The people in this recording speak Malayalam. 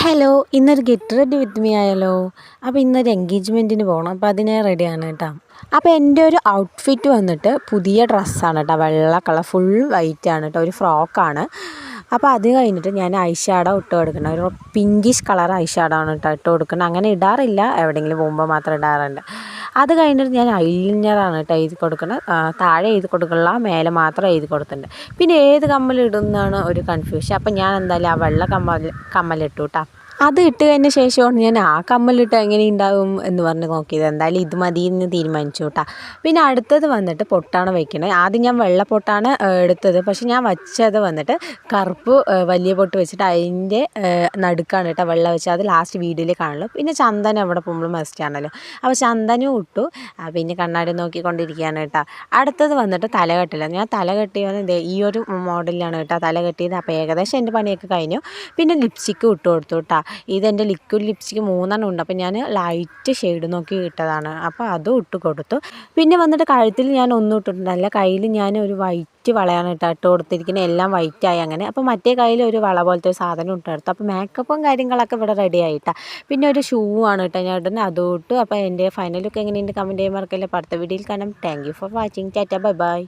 ഹലോ, ഇന്നൊരു ഗെറ്റ് റെഡി വിത്ത് മീ ആയാലോ? അപ്പോൾ ഇന്നൊരു എൻഗേജ്മെൻറ്റിന് പോകണം. അപ്പോൾ അതിന് റെഡിയാണ് കേട്ടോ. അപ്പോൾ എൻ്റെ ഒരു ഔട്ട്ഫിറ്റ് വന്നിട്ട് പുതിയ ഡ്രസ്സാണ് കേട്ടോ. വെള്ള കളർ ഫുൾ വൈറ്റ് ആണ് കേട്ടോ. ഒരു ഫ്രോക്കാണ്. അപ്പോൾ അത് കഴിഞ്ഞിട്ട് ഞാൻ ഐ ഷാഡോ ഇട്ട് കൊടുക്കണം. ഒരു പിങ്കിഷ് കളർ ഐ ഷാഡോ ആണ് കേട്ടോ ഇട്ട് കൊടുക്കണം. അങ്ങനെ ഇടാറില്ല, എവിടെയെങ്കിലും പോകുമ്പോൾ മാത്രം ഇടാറുണ്ട്. അത് കഴിഞ്ഞിട്ട് ഞാൻ ഐലൈനറാണ് കേട്ടോ എഴുതി കൊടുക്കുന്നത്. താഴെ എഴുതി കൊടുക്കില്ല, മേലെ മാത്രം എഴുതി കൊടുത്തിട്ടുണ്ട്. പിന്നെ ഏത് കമ്മലിടുന്നതാണ് ഒരു കൺഫ്യൂഷൻ. അപ്പം ഞാൻ എന്തായാലും ആ വെള്ള കമ്മലിട്ടു കേട്ടോ. അത് ഇട്ട് കഴിഞ്ഞ ശേഷമാണ് ഞാൻ ആ കമ്മലിട്ട് എങ്ങനെ ഉണ്ടാവും എന്ന് പറഞ്ഞ് നോക്കിയത്. എന്തായാലും ഇത് മതി എന്ന് തീരുമാനിച്ചു കേട്ടോ. പിന്നെ അടുത്തത് വന്നിട്ട് പൊട്ടാണ് വയ്ക്കുന്നത്. ആദ്യം ഞാൻ വെള്ള പൊട്ടാണ് എടുത്തത്. പക്ഷെ ഞാൻ വച്ചത് വന്നിട്ട് കറുപ്പ് വലിയ പൊട്ട് വെച്ചിട്ട് അതിൻ്റെ നടുക്കാണ് കേട്ടോ വെള്ള വെച്ച്. അത് ലാസ്റ്റ് വീഡിയോയിൽ കാണുള്ളൂ. പിന്നെ ചന്ദനം എവിടെ പോകുമ്പോഴും മസ്റ്റാണല്ലോ. അപ്പോൾ ചന്ദനവും ഇട്ടു. പിന്നെ കണ്ണാടി നോക്കിക്കൊണ്ടിരിക്കുകയാണ് കേട്ടോ. അടുത്തത് വന്നിട്ട് തല കെട്ടില്ല. ഞാൻ തല കെട്ടിയത് ഈ ഒരു മോഡലിലാണ് കേട്ടോ തല കെട്ടിയത്. അപ്പോൾ ഏകദേശം എൻ്റെ പണിയൊക്കെ കഴിഞ്ഞു. പിന്നെ ലിപ്സ്റ്റിക്ക് ഇട്ട് കൊടുത്തു കേട്ടോ. ഇതെൻ്റെ ലിക്വിഡ് ലിപ്സ്റ്റിക്ക് 3 ഉണ്ട്. അപ്പോൾ ഞാൻ ലൈറ്റ് ഷെയ്ഡ് നോക്കി ഇട്ടതാണ്. അപ്പോൾ അതും ഇട്ട് കൊടുത്തു. പിന്നെ വന്നിട്ട് കഴുത്തിൽ ഞാൻ ഒന്നും ഇട്ടിട്ടുണ്ടല്ല. കയ്യിൽ ഞാൻ ഒരു വൈറ്റ് വളയാണ് ഇട്ട് കൊടുത്തിരിക്കുന്നത്. എല്ലാം വൈറ്റായി അങ്ങനെ. അപ്പോൾ മറ്റേ കയ്യിൽ ഒരു വള പോലത്തെ ഒരു സാധനം ഇട്ടെടുത്തു. അപ്പോൾ മേക്കപ്പും കാര്യങ്ങളൊക്കെ ഇവിടെ റെഡി ആയിട്ടാണ്. പിന്നെ ഒരു ഷൂ ആണ് കേട്ടോ ഞാൻ ഇടുന്നത്, അതും ഇട്ടു. അപ്പോൾ എൻ്റെ ഫൈനൽ ലുക്ക് എങ്ങനെയുണ്ട് കമൻറ്റ് ചെയ്യാൻ മറക്കല്ലേ. അടുത്ത വീഡിയോയിൽ കാണാം. Thank you for watching. Tata, bye bye.